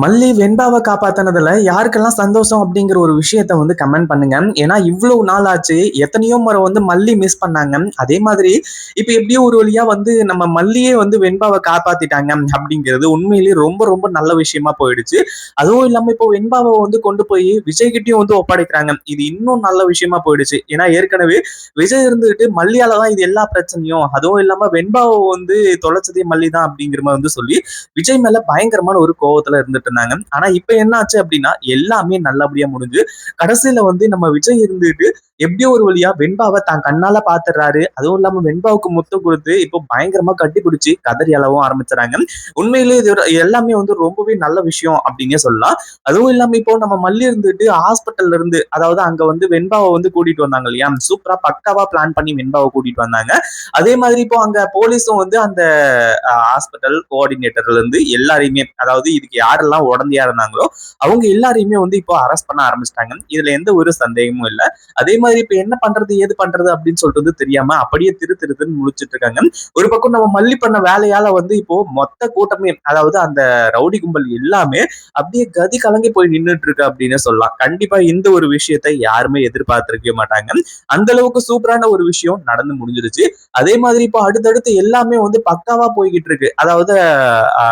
மல்லி வெண்பாவை காப்பாத்தினதுல யாருக்கெல்லாம் சந்தோஷம் அப்படிங்கிற ஒரு விஷயத்த வந்து கமெண்ட் பண்ணுங்க. ஏன்னா இவ்வளவு நாள் ஆச்சு, எத்தனையோ முறை வந்து மல்லி மிஸ் பண்ணாங்க. அதே மாதிரி இப்ப எப்படியோ ஒரு வழியா வந்து நம்ம மல்லியே வந்து வெண்பாவை காப்பாத்திட்டாங்க அப்படிங்கிறது உண்மையிலேயே ரொம்ப ரொம்ப நல்ல விஷயமா போயிடுச்சு. அதுவும் இல்லாம இப்போ வெண்பாவை வந்து கொண்டு போய் விஜய் கிட்டயும் வந்து ஒப்படைக்கிறாங்க. இது இன்னும் நல்ல விஷயமா போயிடுச்சு. ஏன்னா ஏற்கனவே விஜய் இருந்துகிட்டு மல்லியால தான் இது எல்லா பிரச்சனையும், அதுவும் இல்லாம வெண்பாவை வந்து தொலைச்சதே மல்லி தான் அப்படிங்கிற மாதிரி வந்து சொல்லி விஜய் மேல பயங்கரமான ஒரு கோவத்துல இருந்துட்டு இருந்தாங்க. ஆனா இப்ப என்ன ஆச்சு அப்படின்னா எல்லாமே நல்லபடியா முடிஞ்சு கடைசியில வந்து நம்ம விஜய் இருந்துட்டு எப்படியோ ஒரு வழியா வெண்பாவை தான் கண்ணால பாத்துறாரு. அதுவும் இல்லாம வெண்பாவுக்கு முத்தம் கொடுத்து இப்போ பயங்கரமா கட்டி பிடிச்சி கதறி அளவும் ஆரம்பிச்சுறாங்க. உண்மையிலேயே இது எல்லாமே வந்து ரொம்பவே நல்ல விஷயம் அப்படின்னே சொல்லலாம். அதுவும் இல்லாம இப்போ நம்ம மல்லி இருந்துட்டு ஹாஸ்பிட்டல்ல இருந்து, அதாவது அங்க வந்து வெண்பாவை வந்து கூட்டிட்டு வந்தாங்க இல்லையா, சூப்பரா பக்காவா பிளான் பண்ணி வெண்பாவை கூட்டிட்டு வந்தாங்க. அதே மாதிரி இப்போ அங்க போலீஸும் வந்து அந்த ஹாஸ்பிட்டல் கோஆர்டினேட்டர்ல இருந்து எல்லாரையுமே, அதாவது இதுக்கு யாரெல்லாம் உடந்தையா இருந்தாங்களோ அவங்க எல்லாரையுமே வந்து இப்போ அரெஸ்ட் பண்ண ஆரம்பிச்சிட்டாங்க. இதுல எந்த ஒரு சந்தேகமும் இல்ல. அதே மாதிரி இப்ப என்ன பண்றது ஏது பண்றது அப்படின்னு சொல்றது தெரியாம அப்படியே திருன்னு முழிச்சிட்டு இருக்காங்க. ஒரு பக்கம் நம்ம மல்லி பண்ண வேலையால வந்து இப்போ மொத்த கூட்டமே, அதாவது அந்த ரவுடி கும்பல் எல்லாமே அப்படியே கதி கலங்கி போய் நின்றுட்டு இருக்கு அப்படின்னு சொல்லலாம். கண்டிப்பா இந்த ஒரு விஷயத்தை யாருமே எதிர்பார்த்திருக்கவே மாட்டாங்க. அந்த அளவுக்கு சூப்பரான ஒரு விஷயம் நடந்து முடிஞ்சிருச்சு. அதே மாதிரி இப்போ அடுத்தடுத்து எல்லாமே வந்து பக்காவா போய்கிட்டு இருக்கு. அதாவது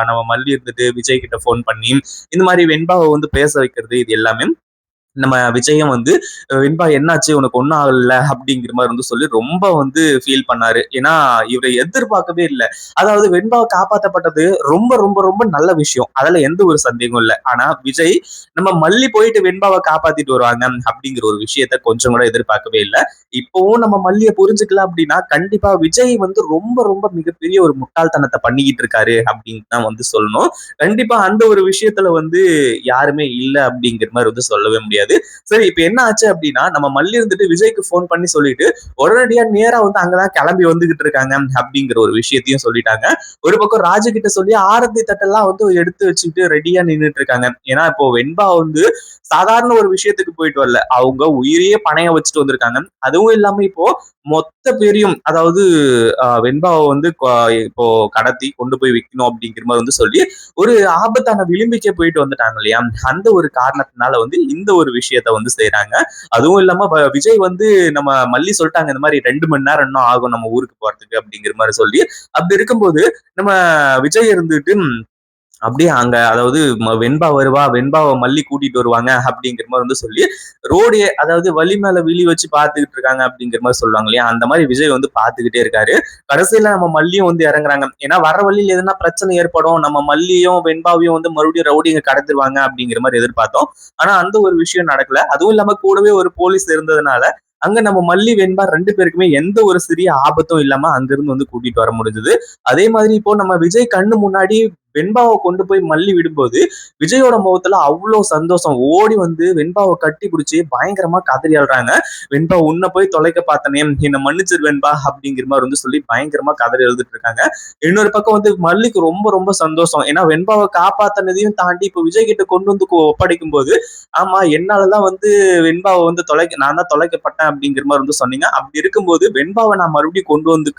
நம்ம மல்லி இருந்துட்டு விஜய் கிட்ட போன் பண்ணி இந்த மாதிரி வெண்பாவை வந்து பேச வைக்கிறது, இது எல்லாமே நம்ம விஜயம் வந்து வெண்பா என்னாச்சு உனக்கு ஒன்னும் ஆகல அப்படிங்கிற மாதிரி வந்து சொல்லி ரொம்ப வந்து ஃபீல் பண்ணாரு. ஏன்னா இவரை எதிர்பார்க்கவே இல்லை. அதாவது வெண்பாவை காப்பாற்றப்பட்டது ரொம்ப ரொம்ப ரொம்ப நல்ல விஷயம், அதுல எந்த ஒரு சந்தேகமும் இல்லை. ஆனா விஜய் நம்ம மல்லி போயிட்டு வெண்பாவை காப்பாத்திட்டு வருவாங்க அப்படிங்கிற ஒரு விஷயத்த கொஞ்சம் கூட எதிர்பார்க்கவே இல்லை. இப்பவும் நம்ம மல்லியை புரிஞ்சுக்கல அப்படின்னா கண்டிப்பா விஜய் வந்து ரொம்ப ரொம்ப மிகப்பெரிய ஒரு முட்டாள்தனத்தை பண்ணிக்கிட்டு இருக்காரு அப்படின்னு தான் வந்து சொல்லணும். கண்டிப்பா அந்த ஒரு விஷயத்துல வந்து யாருமே இல்லை அப்படிங்கிற மாதிரி வந்து சொல்லவே முடியாது. சரி இப்ப என்ன ஆச்சு அப்படின்னா நம்ம மல்லி இருந்துட்டு விஜய்க்கு போன் பண்ணி சொல்லிட்டு உடனடியா நேரா வந்து அங்கதான் கிளம்பி வந்துகிட்டு இருக்காங்க அப்படிங்கிற ஒரு விஷயத்தையும் சொல்லிட்டாங்க. ஒரு பக்கம் ராஜு கிட்ட சொல்லி ஆரத்தி தட்டெல்லாம் வந்து எடுத்து வச்சுட்டு ரெடியா நின்றுட்டு இருக்காங்க. ஏன்னா இப்போ வெண்பா வந்து சாதாரண ஒரு விஷயத்துக்கு போயிட்டு வரல, அவங்க உயிரையே பணைய வச்சுட்டு வந்திருக்காங்க. அதுவும் இல்லாம இப்போ மொத்த பேரையும், அதாவது வெண்பாவை வந்து இப்போ கடத்தி கொண்டு போய் விற்கணும் அப்படிங்கிற மாதிரி வந்து சொல்லி ஒரு ஆபத்தான விளிம்பிக்கே போயிட்டு வந்துட்டாங்க இல்லையா, அந்த ஒரு காரணத்தினால வந்து இந்த ஒரு விஷயத்த வந்து செய்யறாங்க. அதுவும் இல்லாம விஜய் வந்து நம்ம மல்லி சொல்லிட்டாங்க இந்த மாதிரி 2 மணி நேரம் இன்னும் ஆகும் நம்ம ஊருக்கு போறதுக்கு அப்படிங்கிற மாதிரி சொல்லி, அப்படி இருக்கும்போது நம்ம விஜய் இருந்துட்டு அப்படியே அங்க, அதாவது வெண்பா வருவா, வெண்பாவை மல்லி கூட்டிட்டு வருவாங்க அப்படிங்கிற மாதிரி வந்து சொல்லி ரோடே, அதாவது வழி மேல விழி வச்சு பாத்துக்கிட்டு இருக்காங்க அப்படிங்கிற மாதிரி சொல்லுவாங்க இல்லையா, அந்த மாதிரி விஜய் வந்து பாத்துக்கிட்டே இருக்காரு. கடைசியில நம்ம மல்லியும் வந்து இறங்குறாங்க. ஏன்னா வர வழியில் எதுனா பிரச்சனை ஏற்படும், நம்ம மல்லியும் வெண்பாவையும் வந்து மறுபடியும் ரவுடிங்க கடத்திடுவாங்க அப்படிங்கிற மாதிரி எதிர்பார்த்தோம். ஆனா அந்த ஒரு விஷயம் நடக்கல. அதுவும் இல்லாம கூடவே ஒரு போலீஸ் இருந்ததுனால அங்க நம்ம மல்லி வெண்பா 2 பேருக்குமே எந்த ஒரு சிறிய ஆபத்தும் இல்லாம அங்கிருந்து வந்து கூட்டிட்டு வர முடிஞ்சது. அதே மாதிரி இப்போ நம்ம விஜய் கண்ணு முன்னாடி வெண்பாவை கொண்டு போய் மல்லி விடும்போது விஜயோட முகத்துல அவ்வளவு சந்தோஷம். ஓடி வந்து வெண்பாவை கட்டி பிடிச்சி பயங்கரமா கதறி அழுறாங்க. வெண்பா உன்னை போய் தொலைக்க பார்த்தனே, என்னை மன்னிச்சிரு வெண்பா அப்படிங்கிற மாதிரி வந்து சொல்லி பயங்கரமா கதறி எழுதிட்டு இருக்காங்க. இன்னொரு பக்கம் வந்து மல்லிக்கு ரொம்ப ரொம்ப சந்தோஷம். ஏன்னா வெண்பாவை காப்பாத்தினதையும் தாண்டி இப்ப விஜய் கிட்ட கொண்டு வந்து ஒப்படைக்கும் போது, ஆமா என்னாலதான் வந்து வெண்பாவை வந்து நான் தான் தொலைக்கப்பட்டேன் அப்படிங்கிற மாதிரி வந்து சொன்னீங்க. அப்படி இருக்கும்போது வெண்பாவை நான் மறுபடியும் கொண்டு வந்து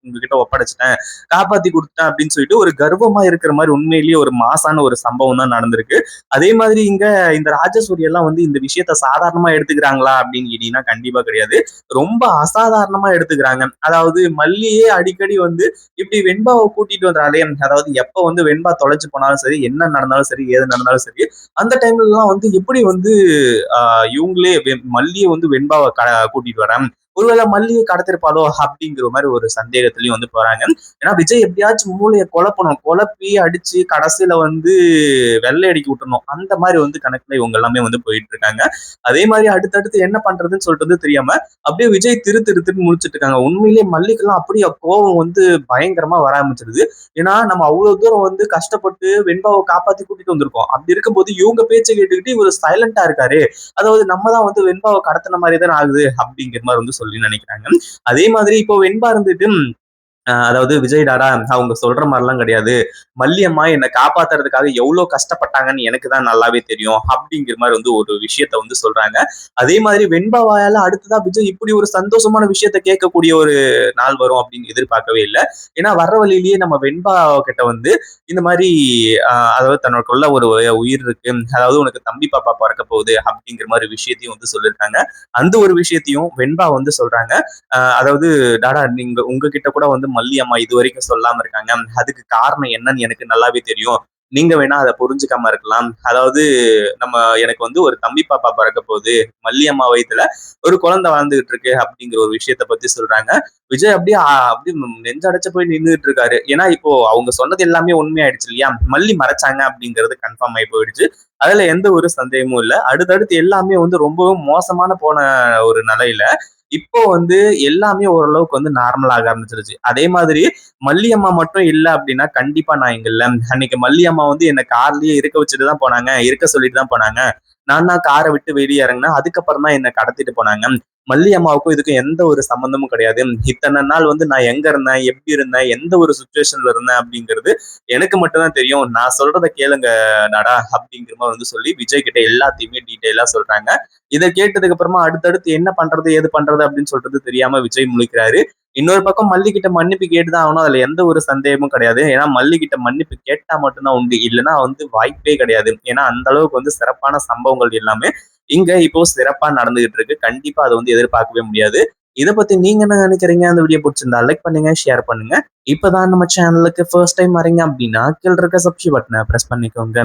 உங்ககிட்ட ஒப்படைச்சிட்டேன், காப்பாத்தி கொடுத்துட்டேன் அப்படின்னு சொல்லிட்டு ஒரு கர்வமா இருக்கிற மாதிரி உண்மையிலேயே ஒரு மாசான ஒரு சம்பவம் தான் நடந்திருக்கு. அதே மாதிரி இங்க இந்த ராஜசூரி எல்லாம் வந்து இந்த விஷயத்த சாதாரணமா எடுத்துக்கிறாங்களா அப்படின்னு கேட்டீங்கன்னா கண்டிப்பா கிடையாது. ரொம்ப அசாதாரணமா எடுத்துக்கிறாங்க. அதாவது மல்லியே அடிக்கடி வந்து இப்படி வெண்பாவை கூட்டிட்டு வந்தாலே, அதாவது எப்ப வந்து வெண்பா தொலைச்சு போனாலும் சரி, என்ன நடந்தாலும் சரி, ஏது நடந்தாலும் சரி, அந்த டைம்ல எல்லாம் வந்து எப்படி வந்து இவங்களே மல்லியை வந்து வெண்பாவை கூட்டிட்டு வரேன், ஒருவேளை மல்லியை கடத்திருப்பாளோ அப்படிங்கிற மாதிரி ஒரு சந்தேகத்திலயும் வந்து போறாங்க. ஏன்னா விஜய் எப்படியாச்சும் மூளையை குழப்பணும், குழப்பி அடிச்சு கடைசியில வந்து வெள்ளை அடிக்க விட்டுணும், அந்த மாதிரி வந்து கணக்குல இவங்க எல்லாமே வந்து போயிட்டு இருக்காங்க. அதே மாதிரி அடுத்தடுத்து என்ன பண்றதுன்னு சொல்றது தெரியாம அப்படியே விஜய் திருன்னு முடிச்சிட்டு இருக்காங்க. உண்மையிலேயே மல்லிக்கெல்லாம் அப்படியே கோபம் வந்து பயங்கரமா வர ஆரம்பிச்சிருது. ஏன்னா நம்ம அவ்வளவு தூரம் வந்து கஷ்டப்பட்டு வெண்பாவை காப்பாத்தி கூட்டிட்டு வந்திருக்கோம். அப்படி இருக்கும்போது இவங்க பேச்சை கேட்டுக்கிட்டு இவர் சைலண்டா இருக்காரு, அதாவது நம்ம தான் வந்து வெண்பாவை கடத்தின மாதிரி தானே ஆகுது அப்படிங்கிற மாதிரி வந்து சொல்லி நினைக்கிறாங்க. அதே மாதிரி இப்போ வெண்பா இருந்துட்டு அதாவது விஜய் டாடா அவங்க சொல்ற மாதிரிலாம் கிடையாது. மல்லி அம்மா என்ன காப்பாத்துறதுக்காக எவ்வளவு கஷ்டப்பட்டாங்கன்னு எனக்கு தான் நல்லாவே தெரியும் அப்படிங்கிற மாதிரி வந்து ஒரு விஷயத்த வந்து சொல்றாங்க. அதே மாதிரி வெண்பா வாயால அடுத்ததா விஜய் இப்படி ஒரு சந்தோஷமான விஷயத்த கேட்கக்கூடிய ஒரு நாள் வரும் அப்படின்னு எதிர்பார்க்கவே இல்லை. ஏன்னா வர்ற வழியிலேயே நம்ம வெண்பா கிட்ட வந்து இந்த மாதிரி அதாவது தனக்குள்ள ஒரு உயிர் இருக்கு, அதாவது உனக்கு தம்பி பாப்பா பிறக்க போகுது அப்படிங்கிற மாதிரி விஷயத்தையும் வந்து சொல்லியிருக்காங்க. அந்த ஒரு விஷயத்தையும் வெண்பா வந்து சொல்றாங்க. அதாவது டாடா நீங்க உங்ககிட்ட கூட வந்து மல்லி அம்மா இதுவரைக்கும் சொல்லாம இருக்காங்க. அதுக்கு காரணம் என்னன்னு எனக்கு நல்லாவே தெரியும். நீங்க வேணா அத புரிஞ்சுக்காம இருக்கலாம். அதாவது நம்ம எனக்கு வந்து ஒரு தம்பி பாப்பா பிறக்க போகுது. மல்லி அம்மா வயித்துல ஒரு குழந்தை வாழ்ந்துகிட்டு இருக்கு அப்படிங்கிற ஒரு விஷயத்த பத்தி சொல்றாங்க. விஜய் அப்படியே அப்படியே நெஞ்சடைச்சு போய் நின்னுட்டு இருக்காரு. ஏன்னா இப்போ அவங்க சொன்னது எல்லாமே உண்மையாயிடுச்சு இல்லையா? மல்லி மறைச்சாங்க அப்படிங்கிறது கன்ஃபார்ம் ஆயி போயிடுச்சு. அதுல எந்த ஒரு சந்தேகமும் இல்ல. அடுத்தடுத்து எல்லாமே வந்து ரொம்பவும் மோசமான போன ஒரு நிலையில இப்போ வந்து எல்லாமே ஓரளவுக்கு வந்து நார்மல் ஆக ஆரம்பிச்சிருச்சு. அதே மாதிரி மல்லி அம்மா மட்டும் இல்ல அப்படின்னா கண்டிப்பா நான் இங்க இல்ல. அன்னைக்கு மல்லி அம்மா வந்து என்ன கார்லயே இருக்க வச்சுட்டு தான் போனாங்க. இருக்க சொல்லிட்டு தான் போனாங்க. நான் தான் காரை விட்டு வெளியே இறங்கினேன். அதுக்கப்புறம் தான் என்ன கடத்திட்டு போனாங்க. மல்லி அம்மாவுக்கும் இதுக்கும் எந்த ஒரு சம்பந்தமும் கிடையாது. இத்தனை நாள் வந்து நான் எங்க இருந்தேன், எப்படி இருந்தேன், எந்த ஒரு சுச்சுவேஷன்ல இருந்தேன் அப்படிங்கிறது எனக்கு மட்டும் தான் தெரியும். நான் சொல்றத கேளுங்க நடா அப்படிங்கிற மாதிரி வந்து சொல்லி விஜய் கிட்ட எல்லாத்தையுமே டீட்டெயிலா சொல்றாங்க. இதை கேட்டதுக்கு அப்புறமா அடுத்தடுத்து என்ன பண்றது ஏது பண்றது அப்படின்னு சொல்றது தெரியாம விஜய் முழிக்கிறாரு. இன்னொரு பக்கம் மல்லி கிட்ட மன்னிப்பு கேட்டுதான் ஆகணும். அதுல எந்த ஒரு சந்தேகமும் கிடையாது. ஏன்னா மல்லி கிட்ட மன்னிப்பு கேட்டா மட்டும்தான் உண்டு. இல்லைன்னா வந்து வாய்ப்பே கிடையாது. ஏன்னா அந்த அளவுக்கு வந்து சிறப்பான சம்பவங்கள் எல்லாமே இங்க இப்போ சிறப்பா நடந்துகிட்டு இருக்கு. கண்டிப்பா அதை வந்து எதிர்பார்க்கவே முடியாது. இதை பத்தி நீங்க என்ன நினைக்கிறீங்க? அந்த வீடியோ பிடிச்சிருந்தா லைக் பண்ணுங்க, ஷேர் பண்ணுங்க. இப்பதான் நம்ம சேனலுக்கு ஃபர்ஸ்ட் டைம் வரீங்க அப்படின்னா கீழ இருக்க சப்ஸ்கிரைப் பட்டனை பிரஸ் பண்ணிக்கோங்க.